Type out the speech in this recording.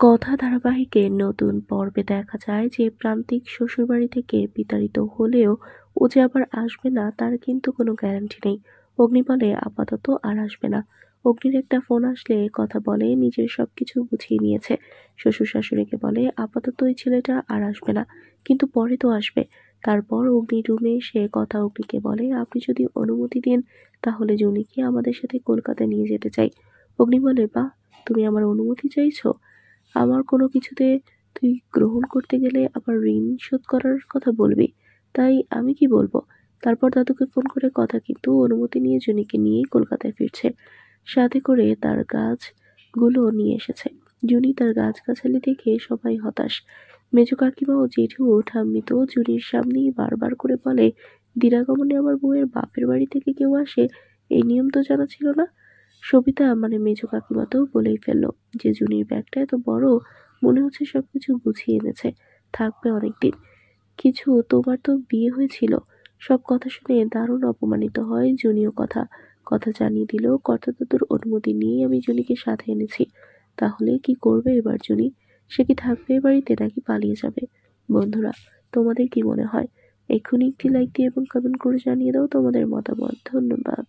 কথা ধারাবাহিকের নতুন পর্বে দেখা যায় যে প্রান্তিক শ্বশুরবাড়ি থেকে বিতাড়িত হলেও ও যে আবার আসবে না তার কিন্তু কোনো গ্যারান্টি নেই। অগ্নি বলে আপাতত আর আসবে না। অগ্নির একটা ফোন আসলে কথা বলে নিজের সবকিছু গুছিয়ে নিয়েছে। শ্বশুর শাশুড়িকে বলে আপাতত ওই ছেলেটা আর আসবে না, কিন্তু পরে তো আসবে। তারপর অগ্নি রুমে এসে কথা অগ্নিকে বলে আপনি যদি অনুমতি দেন তাহলে জুনিকে আমাদের সাথে কলকাতায় নিয়ে যেতে চাই। অগ্নি বলে বাহ, তুমি আমার অনুমতি চাইছো? আমার কোনো কিছুতে তুই গ্রহণ করতে গেলে আবার ঋণ শোধ করার কথা বলবি। তাই আমি কি বলবো? তারপর দাদুকে ফোন করে কথা কিন্তু অনুমতি নিয়ে জুনিকে নিয়েই কলকাতায় ফিরছে। সাথে করে তার গাছগুলো নিয়ে এসেছে। জুনি তার গাছগাছালি দেখে সবাই হতাশ। মেজো কাকিমা ও জেঠু ঠাম্মি তো জুনির সামনেই বারবার করে বলে দিরাগমনে আমার বউয়ের বাপের বাড়ি থেকে কেউ আসে, এই নিয়ম তো জানা ছিল না। সবিতা মানে মেজো কাকিমা তো বলেই ফেললো যে জুনির ব্যাগটা এত বড়, মনে হচ্ছে সবকিছু গুছিয়ে এনেছে, থাকবে অনেকদিন। কিছু তোমার তো বিয়ে হয়েছিল। সব কথা শুনে দারুণ অপমানিত হয় জুনিও। কথা কথা জানিয়ে দিল কর্তাদাদুর অনুমতি নিয়েই আমি জুনিকে সাথে এনেছি। তাহলে কি করবে এবার জুনি? সে কি থাকবে এ বাড়িতে নাকি পালিয়ে যাবে? বন্ধুরা, তোমাদের কি মনে হয়? এক্ষুনি একটি লাইক দিয়ে এবং কমেন্ট করে জানিয়ে দাও তোমাদের মতামত। ধন্যবাদ।